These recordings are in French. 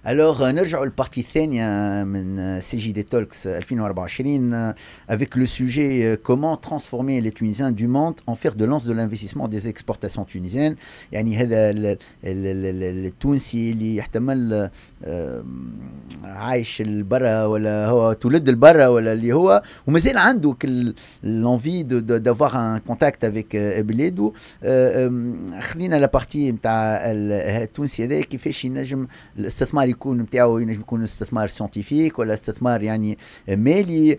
Alors, نرجعوا للبارتي الثانية من CJD Talks 2024 avec le sujet comment transformer les Tunisiens du monde en fer de lance de l'investissement des exportations tunisiennes. يعني هذا التونسي اللي يحتمل عايش البرا ولا هو تولد البرا ولا اللي هو ومازال عنده l'envie d'avoir un contact avec بلاده. خلينا لا بارتي نتاع التونسي هذا كيفاش ينجم الاستثمار يكون نتاعو ينجم يكون استثمار سيانتيفيك ولا استثمار يعني مالي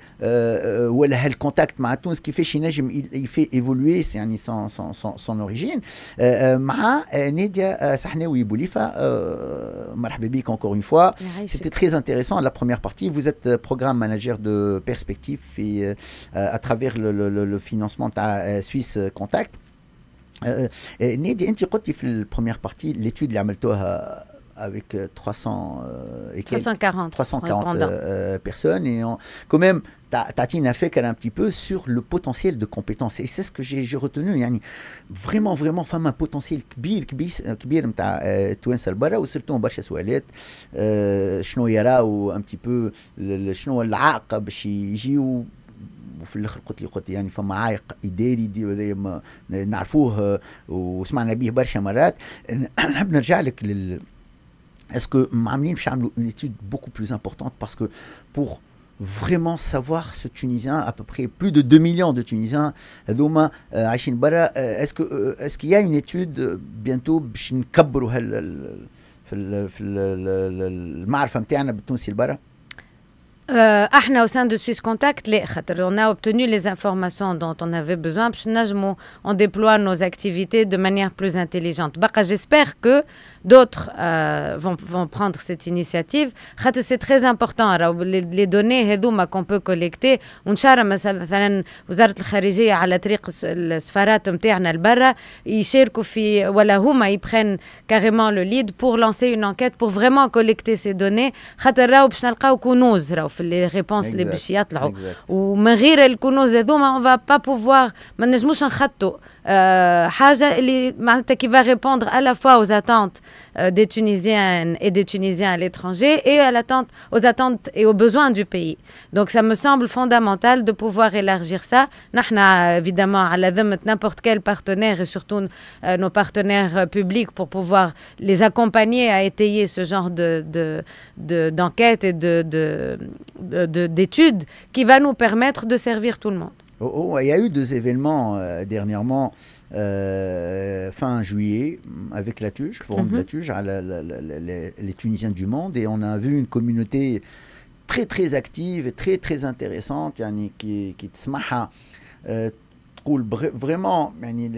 ولا هالكونتاكت مع تونس كيفاش ينجم يفي ايفولوي يعني سون اوريجين مع نادية سحناوي بوليفة. مرحبا بك encore une fois. C'était très intéressant la première partie. Vous êtes programme manager de perspective à travers le financement de Suisse Contact. نادية انت قلتي في البروميير بارتي l'étude اللي عملتوها avec 340 personnes et quand même Tatine a fait qu'elle a un petit peu sur le potentiel de compétences et c'est ce que j'ai retenu يعني vraiment فما potentiel كبير نتاع توانسه البرا وسالتهم برشا سؤالات شنو يراو un petit peu شنو العائق باش يجيو وفي الاخر قلت يعني فما عائق اداري دي نعرفوه وسمعنا به برشا مرات. نحب نرجع لك Est-ce que Mamlin fait une étude beaucoup plus importante parce que pour vraiment savoir ce Tunisien, à peu près plus de 2 millions de Tunisiens, est-ce qu'il y a une étude bientôt باش نكبروا في المعرفة نتاعنا بالتونسي البرا؟ احنا au sein de Suisse Contact, on a obtenu les informations dont on avait besoin. On déploie nos activités de manière plus intelligente. J'espère que d'autres vont prendre cette initiative. C'est très important. Les données qu'on peut collecter. مثلا وزارة الخارجية على طريق السفارات نتاعنا البرا يشاركوا في ولا هما يبرennent carrément le lead pour lancer une enquête pour vraiment collecter ces données. خاطر راهو باش نلقاو كنوز راهو في les réponses اللي باش يطلعوا ومن غير الكنوز هذوما on va pas pouvoir ما نجموش نخطوا حاجة اللي معناتها qui va répondre à la fois aux attentes des Tunisiennes et des Tunisiens à l'étranger et aux attentes et aux besoins du pays. Donc ça me semble fondamental de pouvoir élargir ça. Nahna évidemment à la ذمة n'importe quel partenaire et surtout nos partenaires publics pour pouvoir les accompagner à étayer ce genre d'enquête et d'études qui va nous permettre de servir tout le monde. Il y a eu deux événements dernièrement, fin juillet, avec la TUJ, le forum de la TUJ, les Tunisiens du monde, et on a vu une communauté très très active et très très intéressante, qui تسمعها vraiment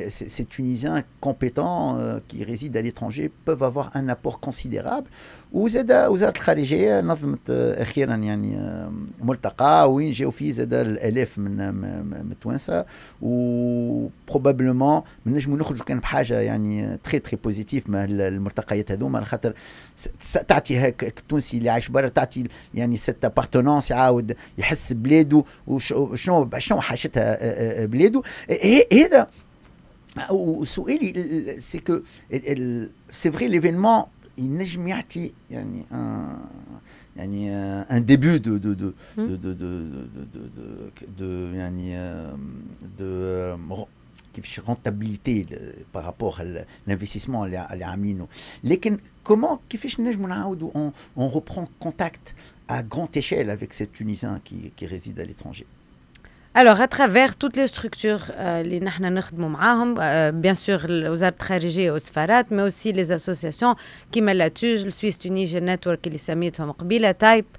ces Tunisiens compétents qui résident à l'étranger peuvent avoir un apport considérable. وزاد وزارة الخارجية نظمت أخيرا يعني ملتقى وين جاو فيه زاد الآلاف من التوانسة وبروبابلمون نجموا نخرجوا كان بحاجة يعني تري تري بوزيتيف مع الملتقيات هذوما خاطر تعطي هاك التونسي اللي عايش برا تعطي يعني سيت ابارتونونس يعاود يحس بلاده وشنو حاجتها بلاده. هذا وسؤالي سي كو سي فري ليفينمون ينجم يعطي يعني un début de كيفاش rentabilité par rapport à l'investissement اللي عاملينه. لكن comment كيفاش نجموا نعاودوا on reprend contact à grande échelle avec ces Tunisiens qui résident à l'étranger? Alors, à travers toutes les structures اللي نحن نخدموا معاهم, bien sûr, وزارة الخارجية والسفارات, mais aussi les associations كيما la TUJ, le Swiss Tunisian Network اللي سميتهم قبيلة, TYPE,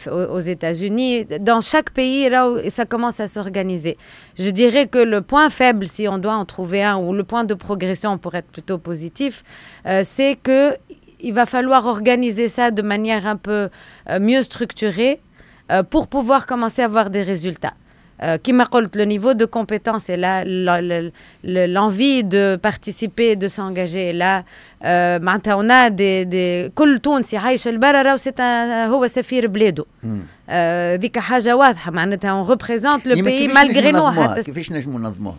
aux États-Unis. Dans chaque pays, là où ça commence à s'organiser. Je dirais que le point faible, si on doit en trouver un, ou le point de progression pour être plutôt positif, c'est qu'il va falloir organiser ça de manière un peu mieux structurée pour pouvoir commencer à avoir des résultats. Qui m'a dit, le niveau de compétence est là, l'envie de participer, de s'engager est là. On a des كل تونسي عايش البرا راهو هو سفير بلاده. ذيك حاجة واضحة معناتها on représente le pays malgré nous. كيفاش نجموا ننظموها؟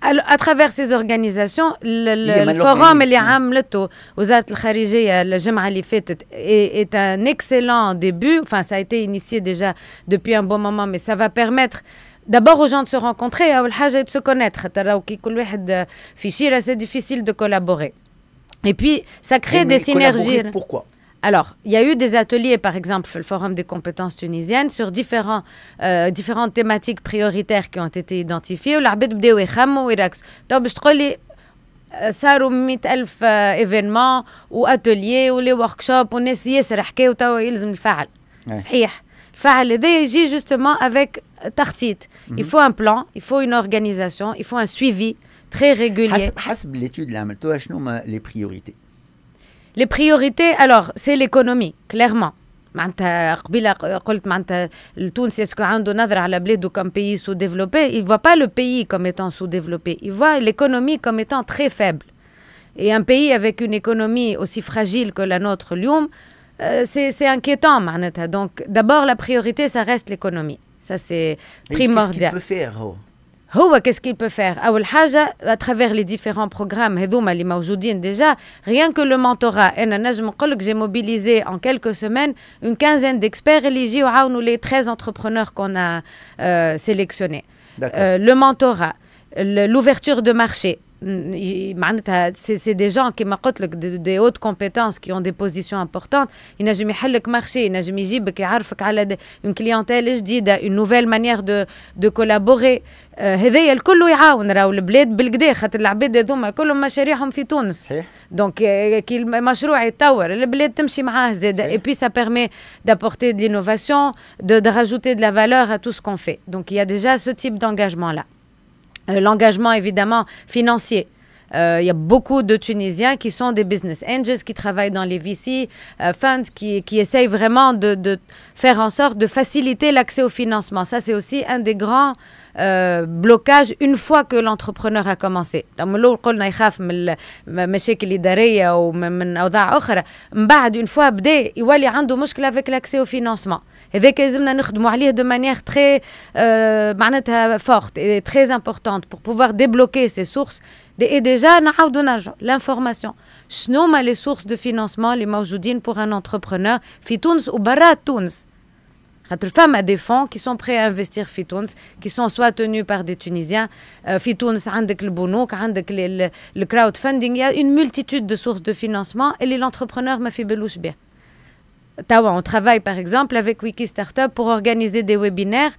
À travers ces organisations, le forum اللي عملته وزارة الخارجية الجمعة اللي فاتت est un excellent début. Enfin, ça a été initié déjà depuis un bon moment, mais ça va permettre d'abord aux gens de se rencontrer, أول حاجة de se connaître. راهو كي كل واحد في شيرة, c'est difficile de collaborer. Et puis, ça crée des synergies. Pourquoi? Alors, il y a eu des ateliers, par exemple, le Forum des compétences tunisiennes, sur différentes thématiques prioritaires qui ont été identifiées. والعباد بداو يخموا ويركزوا. طب باش تقولي صاروا 100,000 événements و ateliers و les workshops وناس ياسر حكاو توا يلزم الفعل. صحيح. الفعل هذا يجي justement avec تخطيط. Il faut un plan, il faut une organisation, il faut un suivi très régulier. حسب l'étude اللي عملتوها شنو هما les priorités? Les priorités, alors, c'est l'économie, clairement. معناتها قبيله قلت معناتها التونسي اسكو عنده نظره على بلاده comme pays sous-développé, il voit pas le pays comme étant sous-développé, il voit l'économie comme étant très faible. Et un pays avec une économie aussi fragile que la nôtre اليوم, c'est inquiétant معناتها. Donc d'abord la priorité ça reste l'économie. Ça c'est primordial. Qu'est-ce qu'il peut faire qu'est-ce qu'il peut faire أول حاجة à travers les différents programmes هذوما اللي موجودين déjà, rien que le mentorat. أنا نجم نقول لك j'ai mobilisé en quelques semaines une quinzaine d'experts اللي يجيو يعاونوا les 13 entrepreneurs qu'on a sélectionnés. Le mentorat, l'ouverture de marché. C'est des gens qui m'ont des hautes compétences qui ont des positions importantes. ينجم يحلك marché, ينجم يجيبك يعرفك على une clientèle جديدة, une nouvelle manière de collaborer. هذايا الكل يعاون راهو البلاد بالكدا, خاطر العباد هذوما كلهم مشاريعهم في تونس. Donc كي المشروع يتطور البلاد تمشي معاه زاده. Et puis ça permet d'apporter de l'innovation, de rajouter de la valeur à tout ce qu'on fait. Donc il y a déjà ce type d'engagement là. L'engagement évidemment financier. Il y a beaucoup de Tunisiens qui sont des business angels, qui travaillent dans les VC funds, qui essayent vraiment de faire en sorte de faciliter l'accès au financement. Ça, c'est aussi un des grands blocages une fois que l'entrepreneur a commencé. قلنا يخاف من المشاكل الإدارية ومن أوضاع أخرى. من بعد une fois بدأ يولي عنده مشكلة avec l'accès au financement. هذاك لازمنا نخدموا عليه de manière très معناتها forte et très importante pour pouvoir débloquer ces sources. Et déjà نعاودوا نرجعوا l'information. شنو هما les sources de financement اللي موجودين pour un entrepreneur في تونس وبرا تونس. خاطر فما des fonds qui sont prêts à investir في تونس, qui sont soit tenus par des Tunisiens. في تونس عندك البنوك, عندك le crowdfunding, il y a une multitude de sources de financement et l'entrepreneur ما في بالوش بها. On travaille par exemple avec Wiki Startup pour organiser des webinaires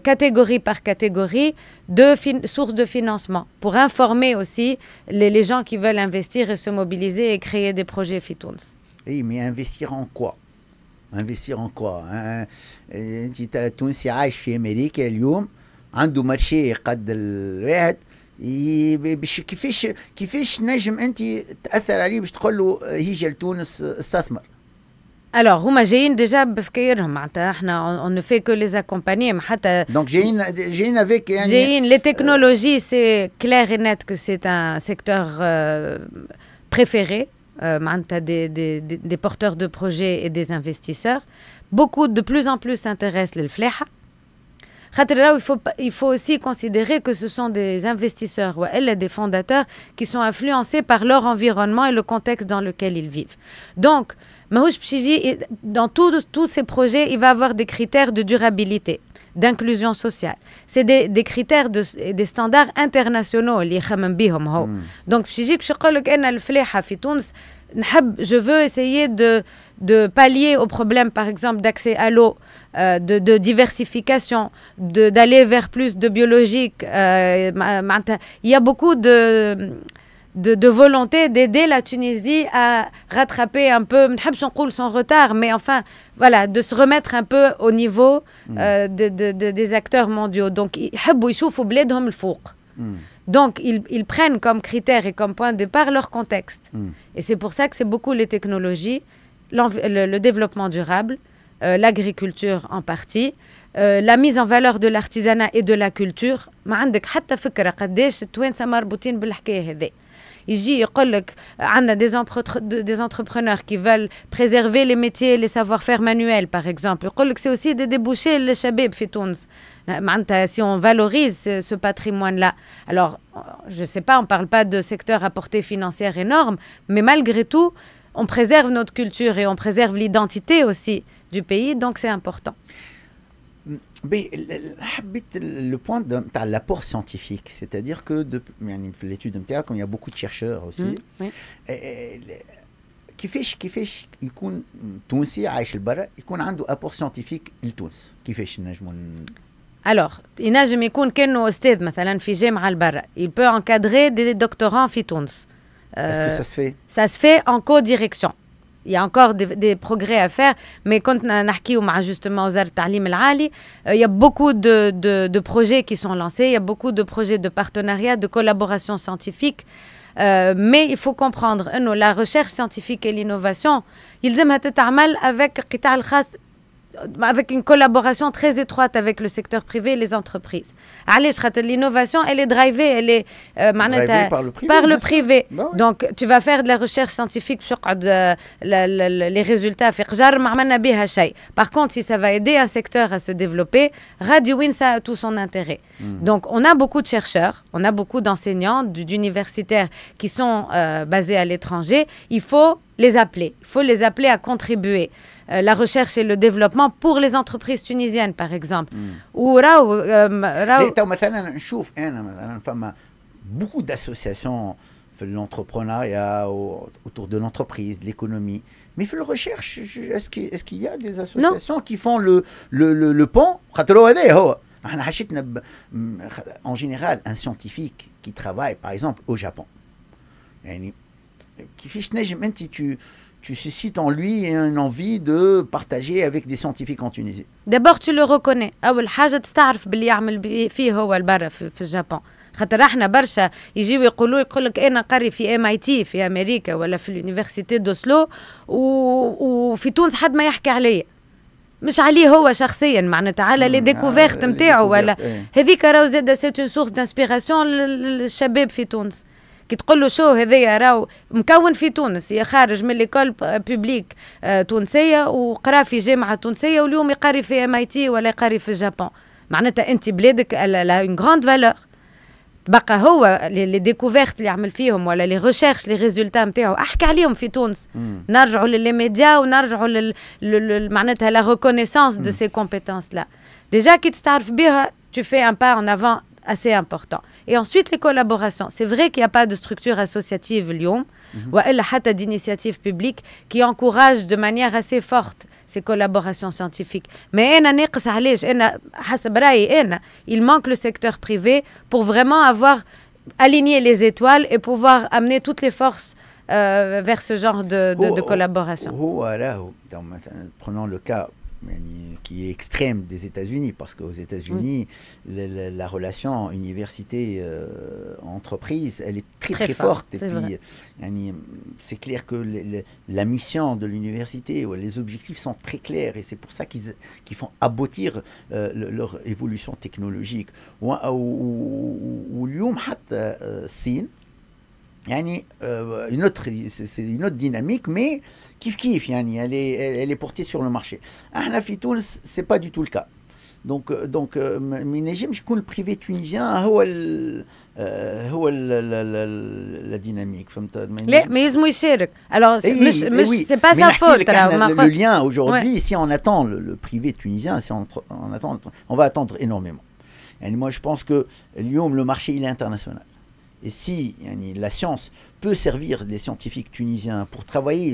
catégorie par catégorie de sources de financement pour informer aussi les gens qui veulent investir et se mobiliser et créer des projets Fitouns. Oui, mais investir en quoi? Investir en quoi? انت تونسي عايش في امريكا اليوم, عنده مارشي قد الواحد, كيفاش نجم انت تاثر عليه باش تقول له هيجي لتونس استثمر؟ Alors, هما جايين déjà بفكيرهم معناتها احنا on ne fait que les accompagner mais حتى donc جايين avec يعني جايين les technologies c'est clair et net que c'est un secteur préféré معناتها des porteurs de projets et des investisseurs. Beaucoup de plus en plus s'intéressent للفلاحة. خاطر راهو il faut aussi considérer que ce sont des investisseurs ou des fondateurs qui sont influencés par leur environnement et le contexte dans lequel ils vivent. Donc dans tous ces projets, il va y avoir des critères de durabilité, d'inclusion sociale. C'est des critères, des standards internationaux. Donc, je veux essayer de pallier aux problèmes, par exemple, d'accès à l'eau, de diversification, d'aller vers plus de biologique. Il y a beaucoup de volonté d'aider la Tunisie à rattraper un peu, son retard, mais enfin, voilà, de se remettre un peu au niveau des acteurs mondiaux. Donc, donc ils prennent comme critère et comme point de départ leur contexte. Et c'est pour ça que c'est beaucoup les technologies, le développement durable, l'agriculture en partie, la mise en valeur de l'artisanat et de la culture. ما عندك حتى فكرة قداش التوانسة مربوطين بالحكاية هذه. يجي يقول لك عندنا des entrepreneurs qui veulent préserver les métiers, les savoir-faire manuels par exemple. يقول لك c'est aussi des débouchés للشباب في تونس. معناتها si on valorise ce patrimoine-là. Alors, je sais pas, on parle pas de secteur à portée financière énorme, mais malgré tout, on préserve notre culture et on préserve l'identité aussi du pays, donc c'est important. Le point de l'apport scientifique, c'est-à-dire que l'étude de MTA, comme il y a beaucoup de chercheurs aussi, كيفاش يكون تونسي عايش لبرا يكون عنده apport scientifique لتونس كيفاش نجموا Alors, ينجم يكون كأنه أستاذ مثلا في جامعة لبرا. Il peut encadrer des doctorants في تونس. Est-ce que ça se fait? Ça se fait en co-direction. Il y a encore des progrès à faire, mais quand on a justement aux التعليم العالي, il y a beaucoup de projets qui sont lancés, il y a beaucoup de projets de partenariat, de collaboration scientifique, mais il faut comprendre que la recherche scientifique et l'innovation, يلزمها تتعمل avec القطاع الخاص, avec une collaboration très étroite avec le secteur privé et les entreprises. L'innovation, elle est drivée, elle est par le privé. Bah oui. Donc, tu vas faire de la recherche scientifique, les résultats, par contre, si ça va aider un secteur à se développer, Radiowin, ça a tout son intérêt. Donc, on a beaucoup de chercheurs, on a beaucoup d'enseignants, d'universitaires qui sont basés à l'étranger. Il faut les appeler à contribuer. La recherche et le développement pour les entreprises tunisiennes, par exemple. مثلا نشوف أنا مثلا فما beaucoup d'associations في l'entrepreneuriat autour de l'entreprise, de l'économie. Mais في الrecherche, est-ce qu'il y a des associations qui font le pont? En général, un scientifique qui travaille, par exemple, au Japon, tu suscites en lui une envie de partager avec des scientifiques en Tunisie. D'abord, tu le reconnais. أول حاجة تستعرف باللي يعمل فيه هو البرا في الجابون. خاطر احنا برشا يجيو يقولك أنا قاري في MIT في أمريكا ولا في اليونيفرسيتي دوسلو وفي تونس حد ما يحكي عليا. مش عليه هو شخصيا معناتها على لي ديكوفيرت نتاعو ولا هذيك راهو زاد سيت اون سورس دانسبيراسيون للشباب في تونس. كي تقول له شو هذايا راهو مكون في تونس خارج من ليكول بوبليك تونسيه وقرا في جامعه تونسيه واليوم يقري في MIT ولا يقري في اليابان معناتها انت بلادك لا اون غراند فالور بقى هو لي ديكوفيرت اللي عمل فيهم ولا لي ريشيرش لي ريزولتا نتاعو احكي عليهم في تونس نرجعوا للي ميديا ونرجعوا معناتها لا ريكونيسانس دو سي كومبيتونس لا ديجا كي تستعرف بها tu fais un pas en avant assez important. Et ensuite, les collaborations. C'est vrai qu'il n'y a pas de structure associative اليوم وإلا حتى d'initiative publique qui encourage de manière assez forte ces collaborations scientifiques. Mais أنا ناقص علاش أنا حسب رأيي أنا il manque le secteur privé pour vraiment avoir aligné les étoiles et pouvoir amener toutes les forces vers ce genre de collaboration. Prenons le cas qui est extrême des États-Unis, parce qu'aux États-Unis, la relation université-entreprise, elle est très forte. Et puis, c'est clair que la mission de l'université, les objectifs sont très clairs, et c'est pour ça qu'ils font aboutir leur évolution technologique. Ou اليوم حتى الصين يعني c'est une autre dynamique, mais كيف يعني elle est portée sur le marché. احنا في تونس c'est pas du tout le cas. Donc ما ينجمش يكون البريفي تونيزيان هو la dynamique. لا ما يلزمو يشارك. Alors مش c'est pas sa faute. Le lien aujourd'hui, si on attend le privé tunisien, si on va attendre énormément. Et moi je pense que اليوم le marché il est international. Et si la science peut servir les scientifiques tunisiens pour travailler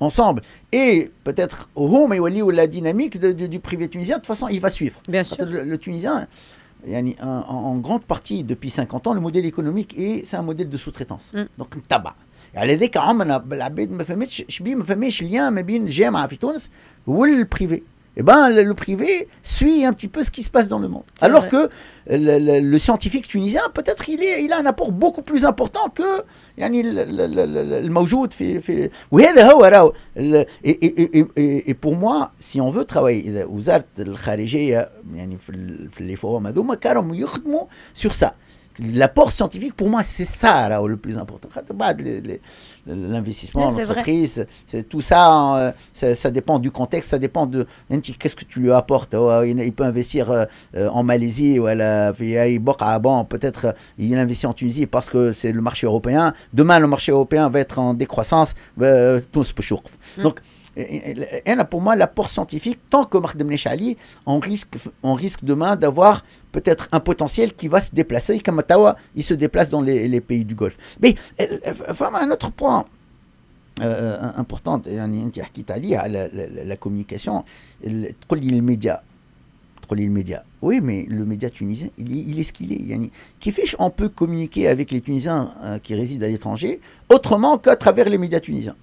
ensemble, et peut-être la dynamique du privé tunisien, de toute façon, il va suivre. Bien sûr. Le tunisien, en grande partie, depuis 50 ans, le modèle économique, c'est un modèle de sous-traitance. Donc, tabac. على عمرنا العباد ما فهمتش ليان ما بين الجامعه في تونس والبريفي. eh ben, le privé suit un petit peu ce qui se passe dans le monde. Alors que le scientifique tunisien, peut-être il a un apport beaucoup plus important que يعني الموجود في وهذا هو راهو et pour moi si on veut travailler إذا وزارة الخارجية يعني في اللي فوهم هذوما كانوا يخدموا sur ça. L'apport scientifique, pour moi, c'est ça là, le plus important. L'investissement, l'entreprise, tout ça, ça dépend du contexte, ça dépend de qu'est-ce que tu lui apportes. Il peut investir en Malaisie, ou peut-être il investit en Tunisie parce que c'est le marché européen. Demain, le marché européen va être en décroissance. Donc, pour moi, l'apport scientifique, tant que Marc Demnechali, on risque demain d'avoir peut-être un potentiel qui va se déplacer, comme Ottawa, il se déplace dans les pays du Golfe. Mais vraiment, un autre point important, la communication, les médias. Oui, mais le média tunisien, il est ce qu'il est. Qui fait on peut communiquer avec les Tunisiens qui résident à l'étranger autrement qu'à travers les médias tunisiens.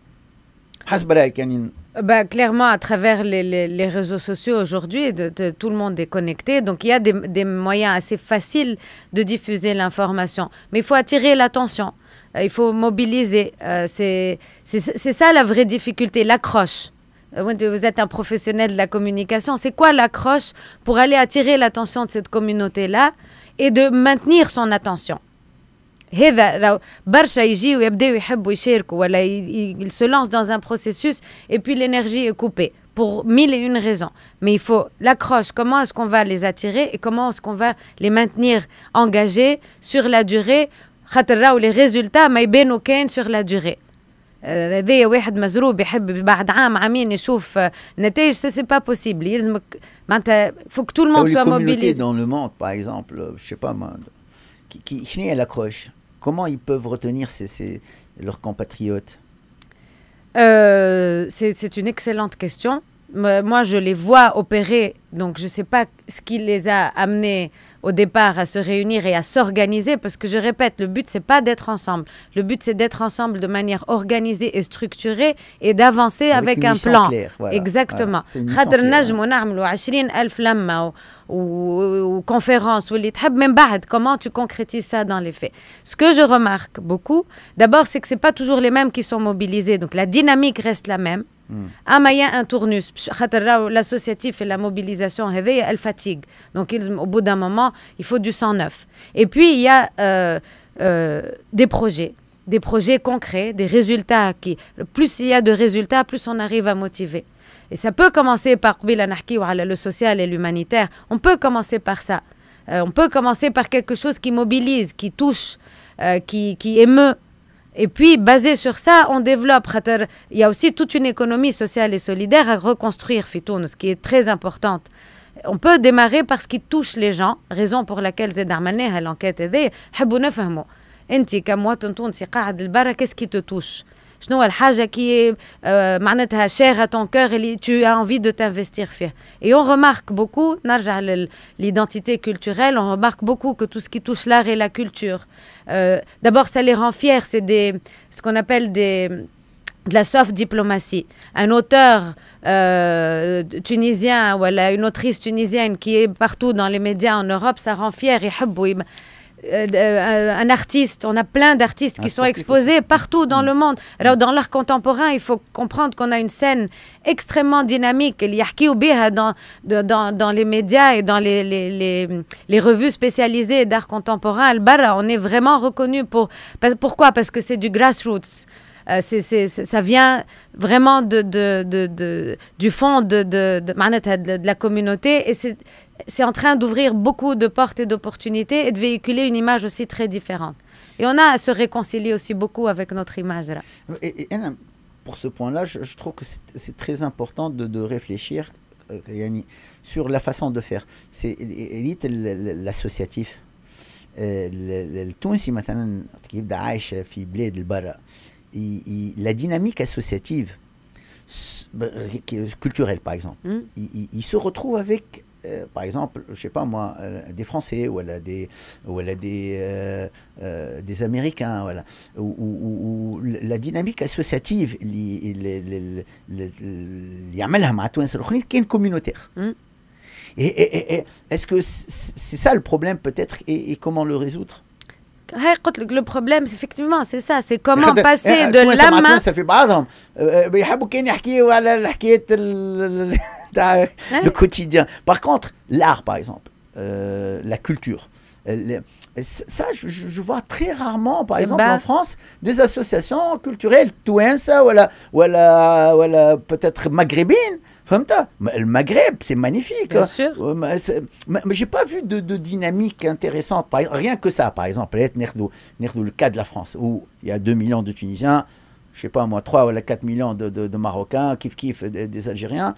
Clairement, à travers les réseaux sociaux aujourd'hui, tout le monde est connecté. Donc, il y a des moyens assez faciles de diffuser l'information. Mais il faut attirer l'attention. Il faut mobiliser. C'est ça la vraie difficulté, l'accroche. Vous êtes un professionnel de la communication. C'est quoi l'accroche pour aller attirer l'attention de cette communauté-là et de maintenir son attention? هذا برشا يجيو يبداو يحبوا يشاركوا ولا ils se lancent dans un processus et puis l'énergie est coupée pour mille et une raisons. Mais il faut l'accroche. Comment est-ce qu'on va les attirer et comment est-ce qu'on va les maintenir engagés sur la durée? خاطر راهو les résultats ما يبانوا كان sur la durée. هذايا واحد مزروب يحب بعد عام عامين يشوف نتائج, ça c'est pas possible. يلزمك معناتها faut que tout le monde soit mobilisé. Dans le monde par exemple, je sais pas moi, qui est l'accroche. Comment ils peuvent retenir leurs compatriotes? C'est une excellente question. Moi, je les vois opérer, donc je ne sais pas ce qui les a amenés au départ à se réunir et à s'organiser, parce que je répète, le but, ce n'est pas d'être ensemble. Le but, c'est d'être ensemble de manière organisée et structurée et d'avancer avec un plan. Claire, voilà. Exactement. Ou conférences, même comment tu concrétises ça dans les faits. Ce que je remarque beaucoup, d'abord, c'est que ce n'est pas toujours les mêmes qui sont mobilisés. Donc, la dynamique reste la même. Il y a un tournus. L'associatif et la mobilisation, elle fatigue. Donc, au bout d'un moment, il faut du sang neuf. Et puis, il y a des projets concrets, des résultats. Plus il y a de résultats, plus on arrive à motiver. Et ça peut commencer par le social et l'humanitaire. On peut commencer par ça. On peut commencer par quelque chose qui mobilise, qui touche, qui émeut. Et puis, basé sur ça, on développe. Il y a aussi toute une économie sociale et solidaire à reconstruire, Fitoun, ce qui est très importante. On peut démarrer par ce qui touche les gens, raison pour laquelle Zed Armané a l'enquête aidée. حبوا نفهموا. أنت كمواطن تونسي قاعد البرا, qu'est-ce qui te touche? شنو الحاجة qui est معناتها chère à ton cœur et tu as envie de t'investir فيها. Et on remarque beaucoup, نرجع l'identité culturelle, on remarque beaucoup que tout ce qui touche l'art et la culture, d'abord ça les rend fiers, c'est ce qu'on appelle de la soft diplomatie. Un auteur tunisien ou une autrice tunisienne qui est partout dans les médias en Europe, ça rend fier. Un artiste, on a plein d'artistes qui sont exposés partout dans le monde. Alors, dans l'art contemporain, il faut comprendre qu'on a une scène extrêmement dynamique. Dans les médias et dans les revues spécialisées d'art contemporain, on est vraiment reconnu pour... Pourquoi? Parce que c'est du grassroots. Ça vient vraiment du fond de la communauté et c'est en train d'ouvrir beaucoup de portes et d'opportunités et de véhiculer une image aussi très différente. Et on a à se réconcilier aussi beaucoup avec notre image là. Et pour ce point-là, je trouve que c'est très important de réfléchir sur la façon de faire. C'est l'associatif. التونسي مثلا كيبدا عايش في بلاد البرا la dynamique associative culturelle par exemple, il se retrouve avec par exemple, je sais pas moi, des Français ou des Américains, voilà, où la dynamique associative اللي يعملها مع التوانسة الآخرين كان communautaire. Et est-ce que c'est ça le problème peut-être et comment le résoudre? Le problème, effectivement, c'est ça. C'est comment passer de l'âme. Ça fait بعضهم بيحبوا كان يحكيوا على الحكايات le quotidien. Par contre, l'art, par exemple, la culture, ça, je vois très rarement, par exemple, en France, des associations culturelles, touensa, ou peut-être maghrébines. Le Maghreb, c'est magnifique. Bien sûr. Mais j'ai pas vu de dynamique intéressante. Rien que ça, par exemple, le cas de la France, où il y a 2 millions de Tunisiens, je sais pas moi, 3 ou 4 millions de Marocains, kiff des Algériens.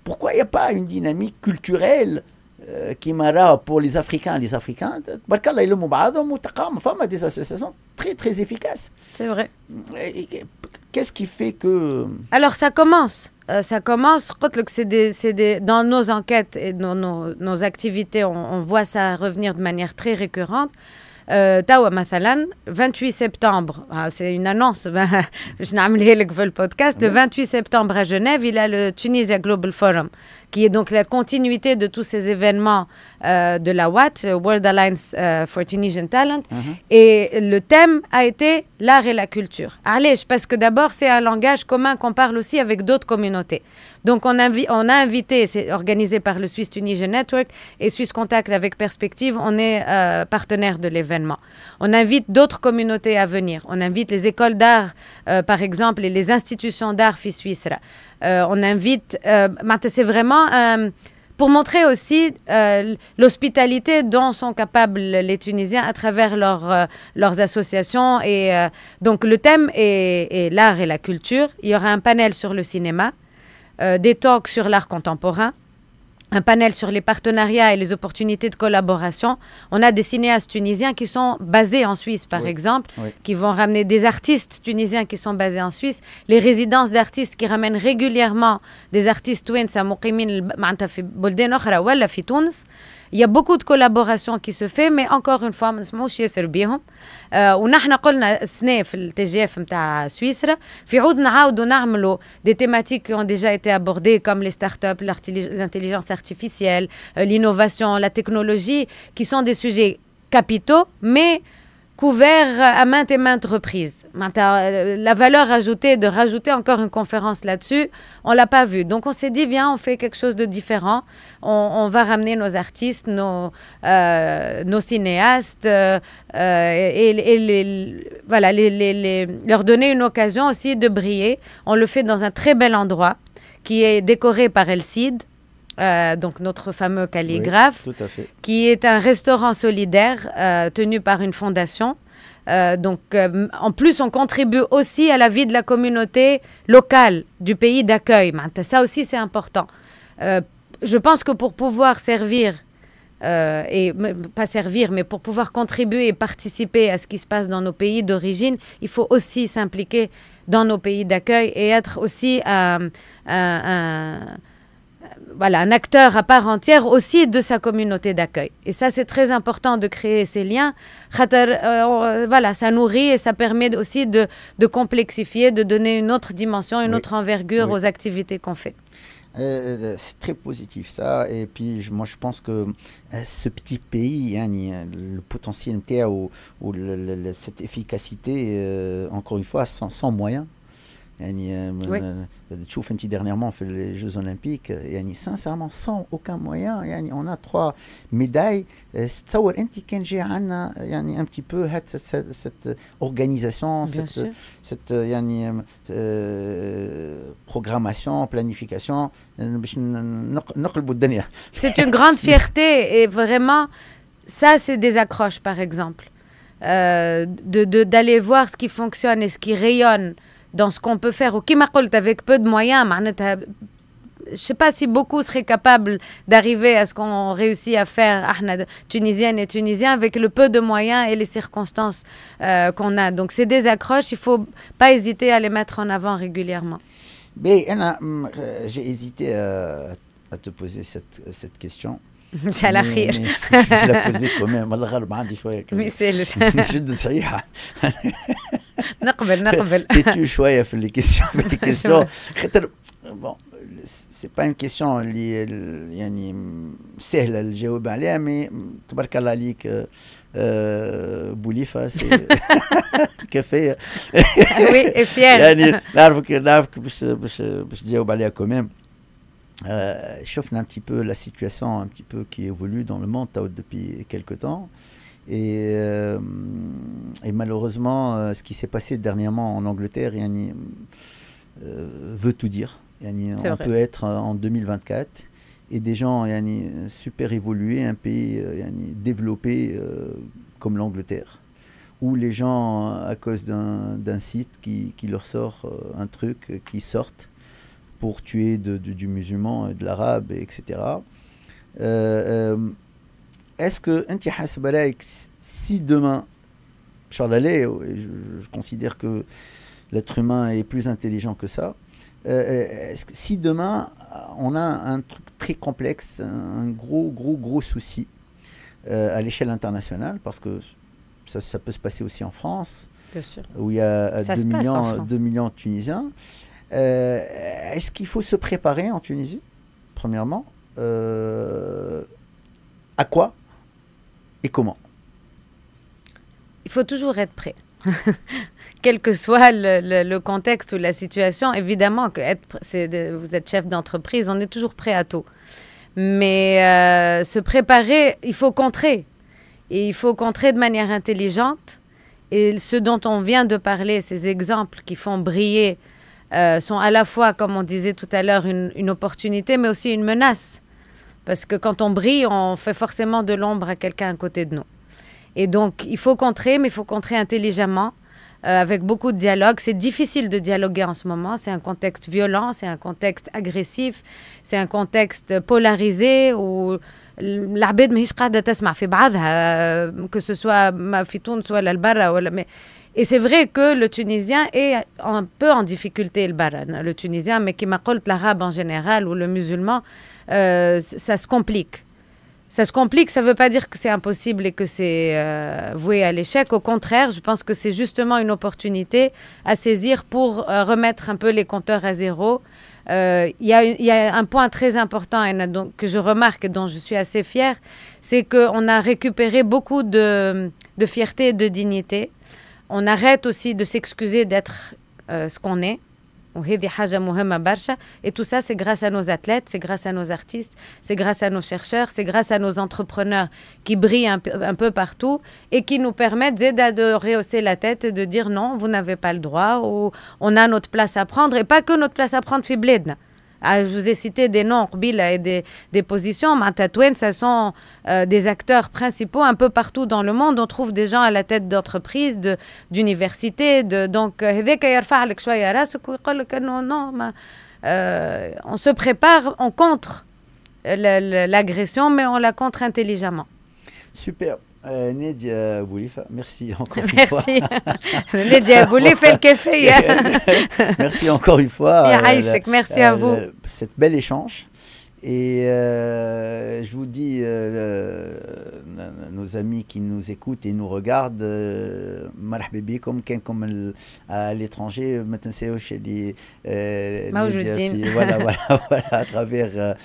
Pourquoi il n'y a pas une dynamique culturelle qui m'a pour les Africains? Les Africains, des associations très très efficaces. C'est vrai. Qu'est-ce qui fait que... Alors ça commence. Dans nos enquêtes et nos activités, on voit ça revenir de manière très récurrente. Tawa Mathalan, 28 septembre, c'est une annonce, je n'ai le podcast, le 28 septembre à Genève, il y a le Tunisia Global Forum, qui est donc la continuité de tous ces événements de la WAT, World Alliance for Tunisian Talent, et le thème a été l'art et la culture. Allez, parce que d'abord, c'est un langage commun qu'on parle aussi avec d'autres communautés. Donc, on a invité, c'est organisé par le Swiss Tunisian Network et Swiss Contact avec Perspective, on est partenaire de l'événement. On invite d'autres communautés à venir. On invite les écoles d'art, par exemple, et les institutions d'art suisses. On invite, c'est vraiment pour montrer aussi l'hospitalité dont sont capables les Tunisiens à travers leurs associations. Et donc, le thème est l'art et la culture. Il y aura un panel sur le cinéma. Des talks sur l'art contemporain, un panel sur les partenariats et les opportunités de collaboration. On a des cinéastes tunisiens qui sont basés en Suisse, par exemple, qui vont ramener des artistes tunisiens qui sont basés en Suisse, les résidences d'artistes qui ramènent régulièrement des artistes touensa muqimin معناتها في بلدان أخرى ولا في تونس. Il y a beaucoup de collaborations qui se fait, mais encore une fois, ما نسمعوش ياسر بيهم. ونحن قلنا السنة في الTGF متاع سويسرا في عوض نعاودوا نعملوا des thématiques qui ont déjà été abordées comme les startups, l'intelligence artificielle, l'innovation, la technologie, qui sont des sujets capitaux, mais couverts à maintes et maintes reprises. La valeur ajoutée de rajouter encore une conférence là-dessus, on ne l'a pas vu. Donc on s'est dit, viens, on fait quelque chose de différent. On va ramener nos artistes, nos cinéastes, leur donner une occasion aussi de briller. On le fait dans un très bel endroit qui est décoré par El Cid. Donc notre fameux calligraphe, qui est un restaurant solidaire tenu par une fondation. En plus, on contribue aussi à la vie de la communauté locale du pays d'accueil. Ça aussi, c'est important. Je pense que pour pouvoir servir, mais pour pouvoir contribuer et participer à ce qui se passe dans nos pays d'origine, il faut aussi s'impliquer dans nos pays d'accueil et être aussi un acteur à part entière aussi de sa communauté d'accueil. Et ça, c'est très important de créer ces liens. Ça nourrit et ça permet aussi de complexifier, de donner une autre dimension, une autre envergure aux activités qu'on fait. C'est très positif ça, et puis moi je pense que ce petit pays, le potentiel ou cette efficacité, encore une fois, sans moyens. تشوف انت dernièrement fait les Jeux Olympiques, sincèrement sans aucun moyen, on a 3 médailles. تصور انت كان جاي عنا un petit peu cette organisation, cette programmation, planification باش نقلبوا الدنيا. C'est une grande fierté, et vraiment ça, c'est des accroches, par exemple, d'aller voir ce qui fonctionne et ce qui rayonne dans ce qu'on peut faire. Ou qui m'a dit, avec peu de moyens, je ne sais pas si beaucoup seraient capables d'arriver à ce qu'on réussit à faire, Tunisiennes et Tunisiens, avec le peu de moyens et les circonstances qu'on a. Donc, c'est des accroches, il ne faut pas hésiter à les mettre en avant régulièrement. Mais j'ai hésité à te poser cette question. ان شاء الله خير. je la posais quand même. الله غالب عندي شويه ما يسالش. جد صحيحه. نقبل. تيتو شويه في les questions. خاطر bon c'est pas une question اللي يعني سهله الجواب عليها مي تبارك الله عليك بوليفه سي كفايه. وي فير. يعني نعرفك باش تجاوب عليها كمان. Chauffe un petit peu la situation un petit peu qui évolue dans le monde depuis quelque temps et malheureusement ce qui s'est passé dernièrement en Angleterre veut tout dire. On peut être en 2024 et des gens super évolués, un pays développé comme l'Angleterre, où les gens à cause d'un site qui leur sort un truc qui sortent pour tuer du musulman et de l'arabe, etc. Est-ce que si demain, je considère que l'être humain est plus intelligent que ça, est-ce que si demain on a un truc très complexe, un gros souci à l'échelle internationale, parce que ça peut se passer aussi en France, bien sûr, où il y a 2 millions de Tunisiens. Est-ce qu'il faut se préparer en Tunisie, premièrement, à quoi et comment? Il faut toujours être prêt. Quel que soit le contexte ou la situation, évidemment que vous êtes chef d'entreprise, on est toujours prêt à tout. Mais se préparer, il faut contrer. Et il faut contrer de manière intelligente. Et ce dont on vient de parler, ces exemples qui font briller, sont à la fois, comme on disait tout à l'heure, une opportunité, mais aussi une menace. Parce que quand on brille, on fait forcément de l'ombre à quelqu'un à côté de nous. Et donc, il faut contrer, mais il faut contrer intelligemment, avec beaucoup de dialogue. C'est difficile de dialoguer en ce moment. C'est un contexte violent, c'est un contexte agressif, c'est un contexte polarisé où العباد ماهيش قاعدة تسمع في بعضها, que ce soit في تونس ولا البرا ولا. Et c'est vrai que le Tunisien est un peu en difficulté, le Tunisien, mais qui m'a dit l'arabe en général ou le musulman, ça se complique. Ça se complique, ça ne veut pas dire que c'est impossible et que c'est voué à l'échec. Au contraire, je pense que c'est justement une opportunité à saisir pour remettre un peu les compteurs à zéro. Il y a un point très important que je remarque et dont je suis assez fière, c'est qu'on a récupéré beaucoup de fierté et de dignité. On arrête aussi de s'excuser d'être ce qu'on est. Et tout ça, c'est grâce à nos athlètes, c'est grâce à nos artistes, c'est grâce à nos chercheurs, c'est grâce à nos entrepreneurs qui brillent un peu partout et qui nous permettent de rehausser la tête et de dire non, vous n'avez pas le droit, ou on a notre place à prendre, et pas que notre place à prendre, je vous ai cité des noms et des positions. Matatouane, ce sont des acteurs principaux un peu partout dans le monde. On trouve des gens à la tête d'entreprises, d'universités. Donc, on se prépare, on contre l'agression, mais on la contre intelligemment. Super. Nadia Boulifa, merci encore une fois. Merci. Nadia Boulifa, le café. Merci encore une fois. Merci à vous. Cet bel échange. Et je vous dis, nos amis qui nous écoutent et nous regardent, marhaba bikum, comme à l'étranger, ما تنساوش اللي voilà, à travers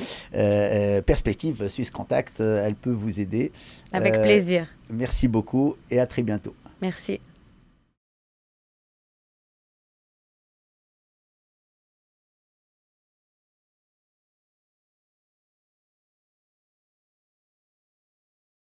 Perspective Suisse Contact, elle peut vous aider. Avec plaisir. Merci beaucoup et à très bientôt. Merci.